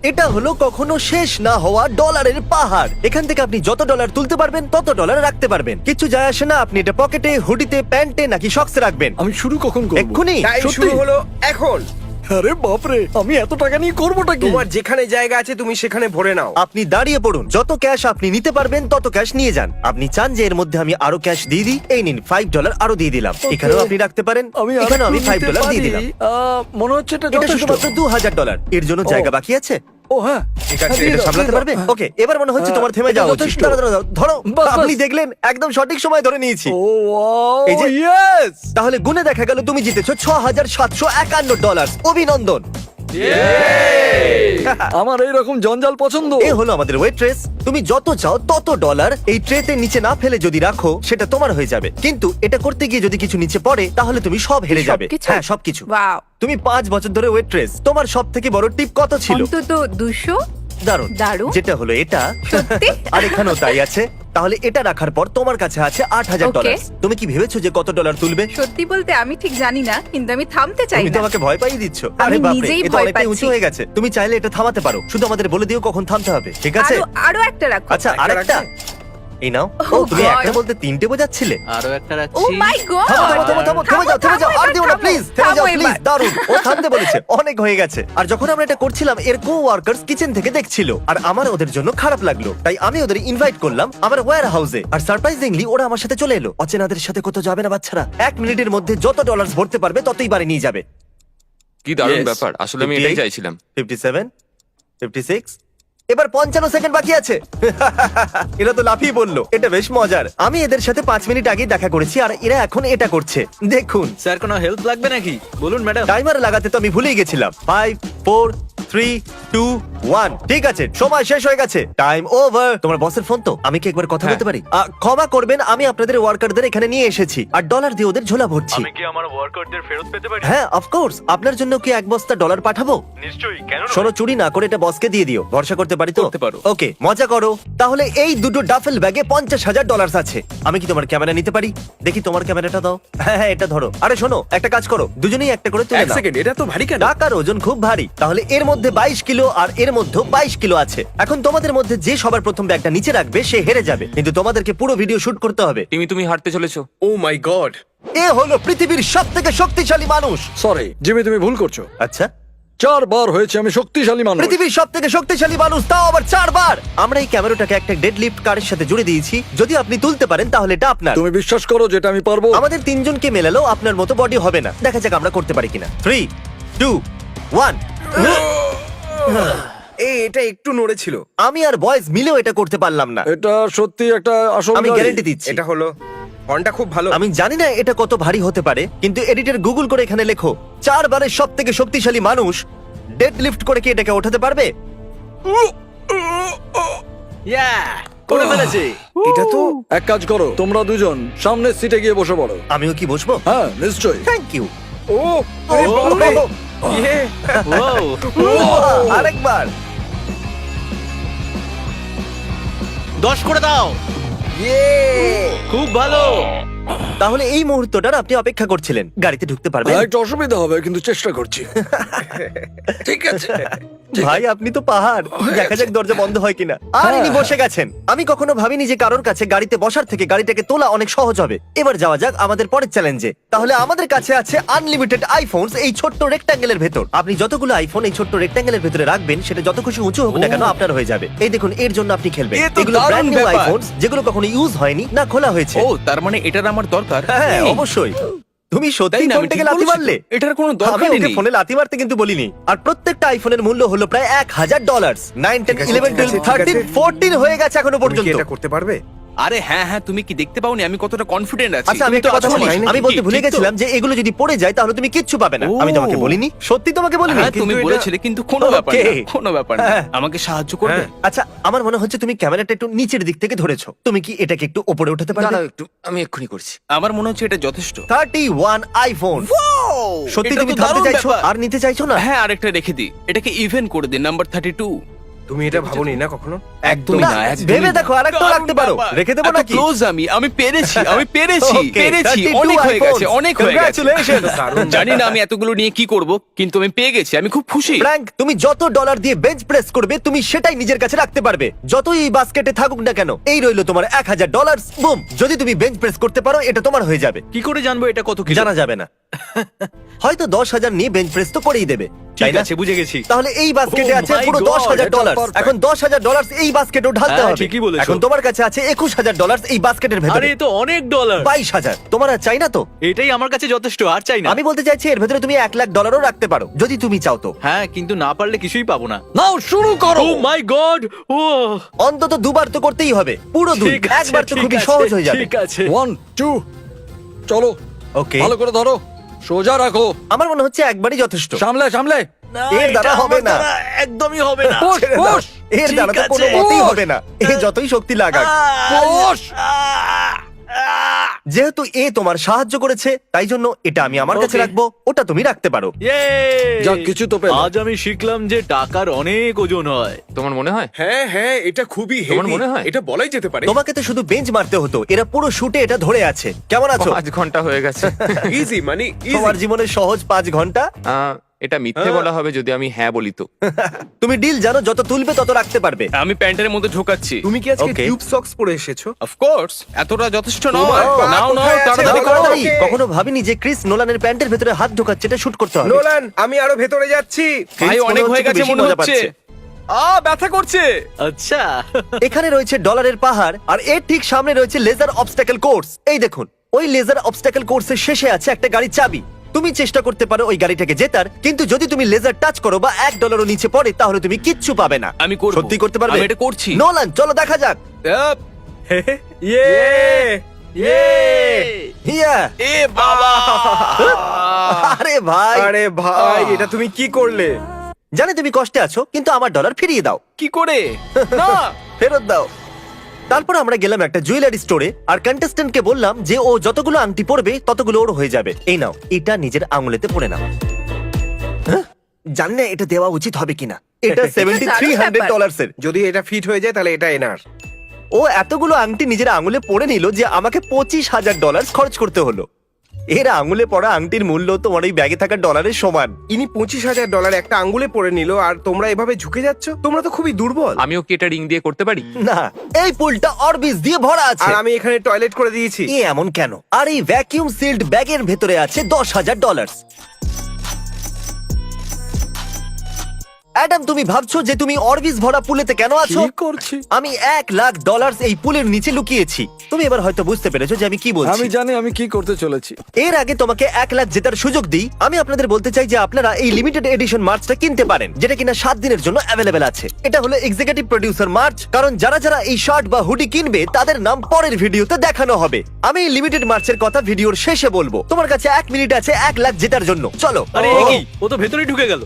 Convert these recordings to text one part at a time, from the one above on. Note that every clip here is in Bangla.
এটা হলো কখনো শেষ না হওয়া ডলারের পাহাড়। এখান থেকে আপনি যত ডলার তুলতে পারবেন তত ডলার রাখতে পারবেন। কিছু যায় আসে না আপনি এটা পকেটে, হুডিতে, প্যান্টে নাকি শক্সে রাখবেন। আমি শুরু কখন করব? এক্ষুনি। টাইম সত্যি? শুরু হলো এখন। আরে বাপরে, আমি এত টাকা নিয়ে করবোটা কি? তোমার যেখানে জায়গা আছে তুমি সেখানে ভরে নাও। আপনি দাঁড়িয়ে পড়ুন, যত ক্যাশ আপনি নিতে পারবেন তত ক্যাশ নিয়ে যান। আপনি চান যে এর মধ্যে আমি আরো ক্যাশ দিয়ে দিই, এই নিন $5 আরো দিয়ে দিলাম। এখানেও আপনি রাখতে পারেন, এখানেও আমি $5 দিয়ে দিলাম। মনে হচ্ছে এটা এটা যথেষ্ট। শুধুমাত্র $2000। এর জন্য জায়গা বাকি আছে? ও হ্যাঁ, ঠিক আছে, দিয়ে এটা দাও, সামলাতে দিয়ে দাও। পারবে? ওকে, এবার মনে হচ্ছে তোমার থেমে এটা যাওয়া উচিত। যথেষ্ট। দাঁড়াও, দাঁড়াও, ধরো। বাস, আপনি বাস। দেখলেন একদম সঠিক সময় ধরে নিয়েছি। ও ওয়াও, এই যে- ইয়েস! তাহলে গুনে দেখা গেল তুমি জিতেছো $6751। অভিনন্দন। আমার এইরকম জঞ্জাল পছন্দ। এ হলো আমাদের ওয়েট্রেস। তুমি যত চাও তত ডলার এই ট্রেতে নিচে না ফেলে যদি রাখো সেটা তোমার হয়ে যাবে, কিন্তু এটা করতে গিয়ে যদি কিছু নিচে পড়ে তাহলে তুমি সব হেরে যাবে। সবকিছু? হ্যাঁ, সবকিছু। ওয়াও, তুমি 5 বছর ধরে ওয়েট্রেস, তোমার সব থেকে বড় টিপ কত ছিল? অন্তত 200। দারুণ। দারুণ। যেটা হলো এটা। সত্যি? আর এখানেও তাই আছে। তাহলে এটা রাখার পর তোমার কাছে আছে $8000। Okay. তুমি কি ভেবেছো যে কত ডলার তুলবে? সত্যি বলতে আমি ঠিক জানি না, কিন্তু আমি থামতে চাই তুমি তো না। আমাকে ভয় পাইয়ে দিচ্ছ। আমি আরে বাপরে, নিজেই এটা ভয় অনেকটাই উঁচু পাচ্ছি। হয়ে গেছে। তুমি চাইলে এটা থামাতে পারো, শুধু আমাদের বলে দিও কখন থামতে হবে, ঠিক আছে? আরো একটা রাখো। আচ্ছা, একটা আরেকটা। রাখবে? এই নাও। Oh ও, তুমি God. একটা বলতে তিনটে বোঝাচ্ছিলে। আরো একটা ও রাখছি। মাই গড! থামো, থামো, থামো, থামো, থেমে যাও, থেমে যাও, আর দিও না, প্লিজ, থেমে যাও, প্লিজ। দারুণ, ও থামতে বলেছে, অনেক হয়ে গেছে। আর যখন আমরা এটা করছিলাম, এর কো-ওয়ার্কার্স কিচেন থেকে দেখছিল, আর আমার ওদের জন্য খারাপ লাগলো, তাই আমি ওদের ইনভাইট করলাম আমার ওয়্যার হাউসে। আর সারপ্রাইজিংলি ওরা আমার সাথে চলে এলো। অচেনাদের সাথে কোথাও যাবে না বাচ্চারা। 1 মিনিটের মধ্যে যত ডলার ভরতে পারবে ততই বাড়ি নিয়ে যাবে। কি দারুণ Yes. ব্যাপার, আসলে আমি এটাই 58, চাইছিলাম। 57, 56, এবার 55 সেকেন্ড বাকি আছে। এরা তো লাফিয়ে বললো, এটা বেশ মজার। আমি এদের সাথে 5 মিনিট আগে দেখা করেছি আর এরা এখন এটা করছে। দেখুন, স্যার কোনো হেল্প লাগবে নাকি? বলুন ম্যাডাম। টাইমার লাগাতে তো আমি ভুলেই গেছিলাম। 5, 4, 3, 2, 1। ঠিক আছে, সময় শেষ হয়ে গেছে। Time over. তোমার বসের ফোন তো? আমি কি একবার কথা হ্যাঁ। বলতে পারি? ক্ষমা করবেন, আমি আপনাদের ওয়ার্কারদের এখানে নিয়ে এসেছি আর ডলার দিয়ে ওদের ঝোলা ভরছি। আমি কি আমার ওয়ার্কারদের ফেরত পেতে পারি? হ্যাঁ, অফকোর্স। আপনার জন্য কি 1 বস্তা ডলার পাঠাবো? নিশ্চয়ই, কেন নয়? শোনো, চুরি না করে এটা বসকে দিয়ে দিও। ভরসা করতে পারি তো? করতে পারো। ওকে, মজা করো। তাহলে এই দুটো ডাফেল ব্যাগে $50,000 আছে। আমি কি তোমার ক্যামেরা নিতে পারি? দেখি তোমার ক্যামেরাটা দাও। হ্যাঁ হ্যাঁ, এটা ধরো। আরে শোনো, একটা কাজ করো, দুজনেই একটা করে তুলে এক নাও। সেকেন্ড, এটা তো ভারী কেন? টাকার ওজন খুব ভারী। তাহলে এর মধ্যে 22 কিলো আর এর মধ্যে 22 কিলো আছে। এখন তোমাদের মধ্যে যে সবার প্রথম ব্যাগটা নিচে রাখবে সে হেরে যাবে, কিন্তু তোমাদেরকে পুরো ভিডিও শুট করতে হবে। তুমি হাঁটতে চলেছো। ও মাই গড। এ হলো পৃথিবীর সবথেকে শক্তিশালী মানুষ। সরি জিমি, তুমি ভুল করছো। আচ্ছা, 4 বার হয়েছে আমি শক্তিশালী মানুষ। পৃথিবীর সবথেকে শক্তিশালী মানুষ, তাও আবার 4 বার। আমরা এই ক্যামেরাটাকে একটা ডেড লিফট কারের সাথে জুড়ে দিয়েছি। যদি আপনি তুলতে পারেন তাহলে এটা আপনার। তুমি বিশ্বাস করো যেটা আমি পারবো? আমাদের 3 জনকে মেলালেও আপনার মতো বডি হবে না। দেখা যাক আমরা করতে পারি কিনা। 3, 2, 1। এটা একটু নড়েছিল। আমি আর বয়েজ মিলেও এটা করতে পারলাম না। এটা সত্যি একটা আসল আমি গাড়ি। গ্যারান্টি দিচ্ছি। এটা হলো ফন্টটা খুব ভালো। আমি জানি না এটা কত ভারী হতে পারে, কিন্তু এডিটর গুগল করে এখানে লেখো 4 বারের সবথেকে শক্তিশালী মানুষ ডেড লিফট করে কি এটাকে ওঠাতে পারবে? ইয়া, করে ফেলেছি। এটা তো এক কাজ করো, তোমরা দুজন সামনের সিটে গিয়ে বসে পড়ো। আমিও কি বসবো? হ্যাঁ নিশ্চয়ই। Thank you. ও আরে বাপরে। ইয়ে। ওয়াও, আরেকবার। 10 করে দাও। ইয়ে। খুব ভালো। তাহলে এই মুহূর্তটার আপনি অপেক্ষা করছিলেন। গাড়িতে ঢুকতে পারবেন? একটু অসুবিধা হবে কিন্তু চেষ্টা করছি। ঠিক আছে। ভাই, আপনি তো পাহাড়। দেখা যাক দরজা বন্ধ হয় কিনা। আর ইনি বসে গেছেন। আমি কখনো ভাবিনি যে কারোর কাছে গাড়িতে বসার থেকে গাড়িটাকে তোলা অনেক সহজ হবে। এবার যাওয়া যাক আমাদের পরের চ্যালেঞ্জে। তাহলে আমাদের কাছে আছে আনলিমিটেড আইফোনস এই ছোট্ট রেক্ট্যাঙ্গেলের ভেতর। আপনি যতগুলো আইফোন এই ছোট্ট রেক্ট্যাঙ্গেলের ভেতরে রাখবেন সেটা যত খুশি উঁচু হোক না কেন আপনার হয়ে যাবে। এই দেখুন, এর জন্য আপনি খেলবেন। এ তো এগুলো দারুণ ব্র্যান্ড নিউ ব্যাপার। আইফোনস, যেগুলো কখনো ইউজ হয়নি না খোলা হয়েছে। ও, তার মানে এটার আমার দরকার। হ্যাঁ, অবশ্যই। তুমি সত্যি তাই না, আমি ফোনটাকে ঠিক লাথি বলেছি মারলে? তো। এটার কোনো আমি দরকারই ওকে নেই। ফোনে লাথি মারতে কিন্তু বলিনি। আর প্রত্যেকটা আইফোনের মূল্য হলো প্রায় $1,000। 9, 10, ঠিক আছে, 11, ঠিক আছে, 12, 13, 14 হয়ে গেছে এখনো তুমি কি পর্যন্ত। এটা করতে পারবে? আরে হ্যাঁ হ্যাঁ, তুমি কি দেখতে পাওনি আমি কতটা কনফিডেন্ট আছি? আচ্ছা, আমি তুমি একটা তো কথা আছো বলি। নাকি? আমি বলতে ভুলে ঠিক তো? গেছিলাম যে এগুলো যদি পড়ে যায় তাহলে তুমি কিচ্ছু পাবে না। ও। আমি তোমাকে বলিনি? সত্যি তোমাকে বলিনি? হ্যাঁ, তুমি কিন্তু এটা- বলেছিলে, কিন্তু কোনো ব্যাপার না, Okay. কোনো ব্যাপার না। হ্যাঁ। আমাকে সাহায্য করবে? হ্যাঁ। আচ্ছা, আমার মনে হচ্ছে তুমি ক্যামেরাটা একটু নিচের দিক থেকে ধরেছো। তুমি কি এটাকে একটু উপরে উঠাতে পারবে? দাঁড়াও একটু, আমি এক্ষুনি করছি। আমার মনে হচ্ছে এটা যথেষ্ট। 31 আইফোন। সত্যি এটা তুমি তো থামতে দারুণ চাইছো ব্যাপার। আর নিতে চাইছো না? হ্যাঁ, আরেকটা রেখে দিই, এটাকে ইভেন করে দিন, নাম্বার 32। তুমি এটা ভাবোনি না কখনো? একদমই না, না, একদমই ভেবে না। দেখো আরেকটা রাখতে পারো। রেখে দেবো নাকি? ক্লোজ আমি পেরেছি, আমি পেরেছি, Okay, পেরেছি। 32 অনেক হয়ে গেছে, iPhones. অনেক হয়ে গেছে। Congratulations! জানি না আমি এতগুলো নিয়ে কি করব, কিন্তু আমি পেয়ে গেছি, আমি খুব খুশি। ফ্র্যাঙ্ক, তুমি যত ডলার দিয়ে বেঞ্চ প্রেস করবে তুমি সেটাই নিজের কাছে রাখতে পারবে, যতই এই বাস্কেটে থাকুক না কেন। এই রইলো তোমার $1000। বুম, যদি তুমি বেঞ্চ প্রেস করতে পারো এটা তোমার হয়ে যাবে। কি করে জানবো এটা কত কিলো? জানা যাবে না। হয়তো 10,000 নিয়ে বেঞ্চ প্রেস তো করেই দেবে, তাই ঠিক না? আছে, বুঝে গেছি। তাহলে এই বাস্কেটে Oh আছে my পুরো God, $10,000। এটা perfect. এখন $10,000 এই বাস্কেটও ঢালতে হ্যাঁ, হবে। ঠিকই বলেছো। এখন তোমার কাছে আছে $21,000 এই বাস্কেটের আরে ভেতরে। এ তো অনেক ডলার। 22,000 তোমার আর চাই না তো? এটাই আমার কাছে যথেষ্ট, আর চাই না। আমি বলতে চাইছি এর ভেতরে তুমি $1,00,000 রাখতে পারো যদি তুমি চাও তো। হ্যাঁ, কিন্তু না পারলে কিছুই পাবো না। নাও শুরু করো। ও মাই গড! ও অন্তত দুবার তো করতেই হবে, পুরো দুই। ঠিক আছে, একবার তো ঠিক খুবই আছে, সহজ হয়ে যাবে। ঠিক আছে। 1 2 চলো, ওকে, ভালো করে ধরো, সোজা রাখো, আমার মনে হচ্ছে একবারই যথেষ্ট। সামলে সামলে। এর দ্বারা হবে না। একদমই হবে না। পুশ ছেড়ে দাও। পুশ এর ঠিক দ্বারা তো কোনো আছে। মতেই হবে না, এ যতই শক্তি লাগাক। পুশ। যেহেতু এ তোমার সাহায্য করেছে তাই জন্য এটা আমি আমার কাছে Okay. রাখবো, ওটা তুমি রাখতে পারো। যাক, কিছু তো পেলাম। আজ আমি শিখলাম যে টাকার অনেক ওজন হয়। তোমার মনে হয়? হ্যাঁ হ্যাঁ, এটা খুবই তোমার হেভি, মনে হয়? এটা বলাই যেতে পারে। তোমাকে তো শুধু বেঞ্চ মারতে হতো, এরা পুরো শুটে এটা ধরে আছে। কেমন আছো? 5 ঘন্টা হয়ে গেছে। ইজি মানে তোমার ইজি। জীবনের সহজ 5 ঘন্টা। এটা মিথ্যে বলা হবে যদি আমি হ্যাঁ বলি তো। তুমি ডিল জানো, যত তুলবে তত রাখতে পারবে। আমি প্যান্টের মধ্যে ঢোকাচ্ছি। তুমি কি আজকে Okay. টিউব সক্স পরে এসেছো? অফ কোর্স, এতটা যথেষ্ট তোমার নয়। পা নাও নাও, কোথায় আছে? তাড়াতাড়ি দাও, করো। দাও। তাড়াতাড়ি। কখনো ভাবিনি যে ক্রিস নোলানের প্যান্টের ভেতরে হাত ঢোকাচ্ছে, এটা শুট করতে হবে। নোলান, আমি আরো ভেতরে যাচ্ছি। ভাই ক্রিস অনেক মনে হয়ে হচ্ছে গেছে বেশি মনে মজা হচ্ছে। পাচ্ছে। ব্যথা করছে। আচ্ছা, এখানে রয়েছে ডলারের পাহাড়, আর এর ঠিক সামনে রয়েছে লেজার অবস্টাকেল কোর্স। এই দেখুন, ওই লেজার অবস্টাকেল কোর্সের শেষে আছে একটা গাড়ির চাবি। তুমি চেষ্টা করতে পারো ওই গাড়িটাকে জেতার, কিন্তু যদি তুমি লেজার টাচ করো বা $1 নিচে পড়ে তাহলে তুমি কিচ্ছু পাবে না। আমি করবো। সত্যি করতে পারবে? আমি এটা করছি। নোলান, চলো দেখা যাক। আপ, ইয়ে ইয়ে। হিয়া। এ বাবা! আরে ভাই, আরে ভাই, এটা তুমি কি করলে? জানি তুমি কষ্টে আছো, কিন্তু আমার ডলার ফিরিয়ে দাও, কি করে? না, ফেরত দাও। তারপর আমরা গেলাম একটা জুয়েলারি স্টোরে, আর কন্টেস্ট্যান্টকে বললাম যে ও যতগুলো আংটি পরবে ততগুলো ওর হয়ে যাবে। এই নাও, এটা নিজের আঙুলেতে পরে নাও। হ্যাঁ? জানি না এটা দেওয়া উচিত হবে কিনা। এটা $7,300 এর। যদি এটা ফিট হয়ে যায় তাহলে এটা এনার। ও এতগুলো আংটি নিজের আঙুলে পরে নিল যে আমাকে $25,000 খরচ করতে হলো। এর আঙুলে পড়া আংটির মূল্য তোমার এই ব্যাগে থাকা ডলারের সমান। ইনি $25,000 একটা আঙ্গুলে পরে নিল, আর তোমরা এভাবে ঝুঁকে যাচ্ছ। তোমরা তো খুবই দুর্বল। আমিও কি এটা রিং দিয়ে করতে পারি? না, এই পুলটা অরবিস দিয়ে ভরা আছে। আর আমি এখানে টয়লেট করে দিয়েছি। এ এমন কেন? আর এই ভ্যাকিউম সিল্ড ব্যাগের ভেতরে আছে $10,000। অ্যাডাম, তুমি ভাবছো যে তুমি অরবিস ভরা পুলেতে কেন আছো? কি করছি? আমি $1,00,000 এই পুলের নিচে লুকিয়েছি। তুমি এবার হয়তো বুঝতে পেরেছো যে আমি কি বলছি। আমি জানি আমি কি করতে চলেছি। এর আগে তোমাকে 1,00,000 জেতার সুযোগ দিই। আমি আপনাদের বলতে চাই যে আপনারা এই লিমিটেড এডিশন মার্চটা কিনতে পারেন, যেটা কিনা 7 দিনের জন্য অ্যাভেলেবেল আছে। এটা হলো এক্সিকিউটিভ প্রোডিউসার মার্চ, কারণ যারা যারা এই শার্ট বা হুডি কিনবে তাদের নাম পরের ভিডিওতে দেখানো হবে। আমি এই লিমিটেড মার্চের কথা ভিডিওর শেষে বলবো। তোমার কাছে 1 মিনিট আছে 1,00,000 জেতার জন্য। চলো। আরে এ কি? ও তো ভেতরেই ঢুকে গেল।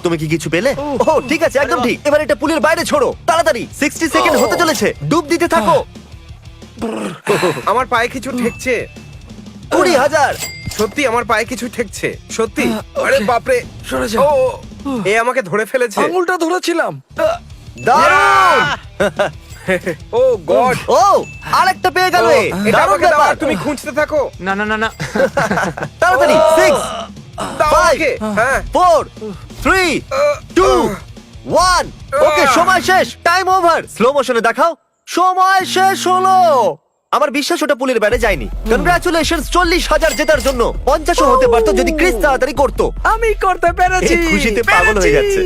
তুমি কি কিছু পেলে? ও ঠিক আছে, একদম ঠিক। এবার এটা পুলের বাইরে ছোড়ো তাড়াতাড়ি। 60 সেকেন্ড হতে চলেছে, ডুব দিতে থাকো। আমার পায়ে কিছু ঠেকছে। 20,000। সত্যি আমার পায়ে কিছু ঠেকছে, সত্যি। আরে বাপরে, সরে যাও। এ আমাকে ধরে ফেলেছে। আঙুলটা ধরেছিলাম। দারুণ! ও গড, ও আরেকটা পেয়ে গেল। এ এটা দারুণ আমাকে দাও, ব্যাপার। আর তুমি খুঁজতে থাকো। না না না না। তাড়াতাড়ি 6 দাও 5 আমাকে। হ্যাঁ 4 3 2 1। ওকে, সময় শেষ, টাইম ওভার। স্লো মোশনে দেখাও। সময় শেষ হলো। আমার বিশ্বাস ওটা পুলের বাইরে যায়নি। কনগ্রাচুলেশনস 40,000 জেতার জন্য। 50ও হতে পারতো যদি ক্রিস তাড়াতাড়ি করতো। আমি করতে পেরেছি। এ খুশিতে পাগল হয়ে যাচ্ছে।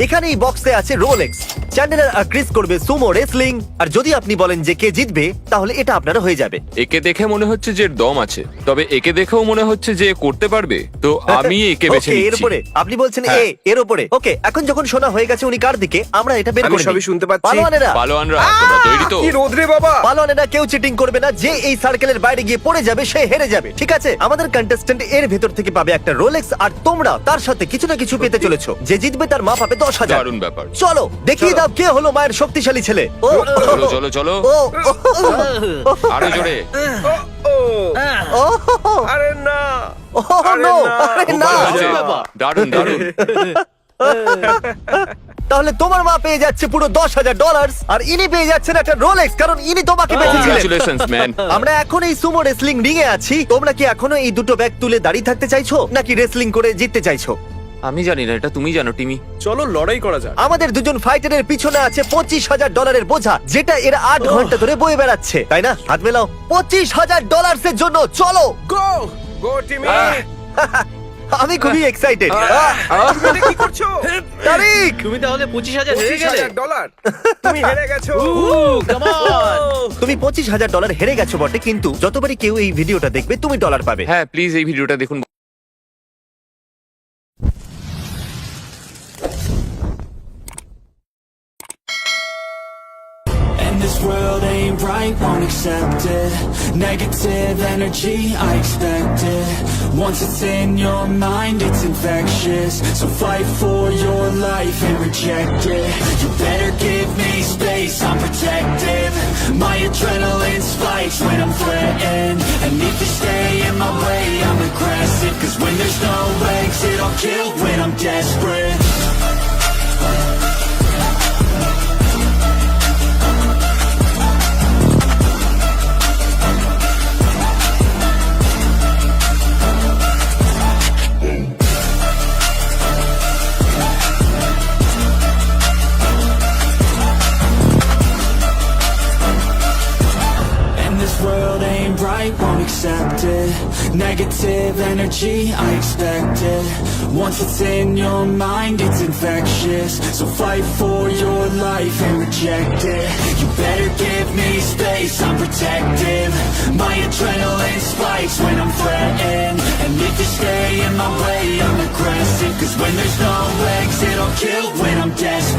এখানে এই বক্সে আছে রোলেক্স। চ্যান্ডেলার আর ক্রিস করবে সুমো রেসলিং, আর যদি আপনি বলেন যে কে জিতবে তাহলে এটা আপনারা হয়ে যাবে। একে দেখে মনে হচ্ছে যে এর দম আছে, তবে একে দেখেও মনে হচ্ছে যে এ করতে পারবে, তো আমি একে বেছে Okay, এর নিচ্ছি। উপরে আপনি বলছেন এর উপরে। ওকে, এখন যখন শোনা হয়ে গেছে উনি কার দিকে, আমরা এটা বের আমি করে সবই নিই। শুনতে পাচ্ছি। পালোয়ানেরা, পালোয়ানরা তোমরা তৈরি তো? কি রোদরে বাবা। পালোয়ানেরা কেউ চিটিং করবে না। যে এই সার্কেলের বাইরে গিয়ে পড়ে যাবে সে হেরে যাবে, ঠিক আছে? আমাদের কন্টেস্ট্যান্ট এর ভেতর থেকে পাবে একটা রোলেক্স, আর তোমরা তার সাথে কিছু না কিছু পেতে চলেছো। যে জিতবে তার মা পাবে 10,000। দারুণ ব্যাপার। চলো দেখিয়ে দাও কে হলো মায়ের শক্তিশালী ছেলে। ও চলো চলো চলো, ও আরো জোরে। ও ও আরে না। ও আরে নো, না। আরে খুব না। ভালো হয়েছে। বাবা। দারুণ দারুণ। তাহলে তোমার মা পেয়ে যাচ্ছে পুরো $10,000 আর ইনি পেয়ে যাচ্ছেন একটা রোলেক্স, কারণ ইনি তোমাকে বেঁচেছিলেন। Congratulations man. আমরা এখন এই সুমো রেসলিং রিং এ আছি। তোমরা কি এখনো এই দুটো ব্যাগ তুলে দাঁড়িয়ে থাকতে চাইছো, নাকি রেসলিং করে জিততে চাইছো? আমি জানি না, এটা তুমি জানো টিমি। চলো লড়াই করা যাক। আমাদের দুজন ফাইটারের পিছনে আছে $25,000 বোঝা, যেটা এর 8 ঘন্টা ধরে বয়ে বেড়াচ্ছে, তাই না? হাত মেলাও। $25,000 এর জন্য চলো। গো গো টিমি। আমি খুবই এক্সাইটেড। তুমি এটা কি করছো? তারিক, তুমি তাহলে 25,000 হেরে গেলে। $25,000 তুমি হেরে গেছো। Come on. তুমি $25,000 হেরে গেছো বটে, কিন্তু যতবারই কেউ এই ভিডিওটা দেখবে তুমি ডলার পাবে। হ্যাঁ প্লিজ এই ভিডিওটা দেখুন। And this world ain't right, won't accept it. Negative energy, I expect it. Once it's in your mind, it's infectious. So fight for your life and reject it. You better give me space, I'm protective. My adrenaline spikes when I'm threatened. And if you stay in my way, I'm aggressive. Cause when there's no exit, I'll kill when I'm desperate. This world ain't right, won't accept it. Negative energy, I expect it. Once it's in your mind, it's infectious. So fight for your life and reject it. You better give me space, I'm protective. My adrenaline spikes when I'm threatened. And if you stay in my way, I'm aggressive. Cause when there's no exit, I'll kill when I'm desperate.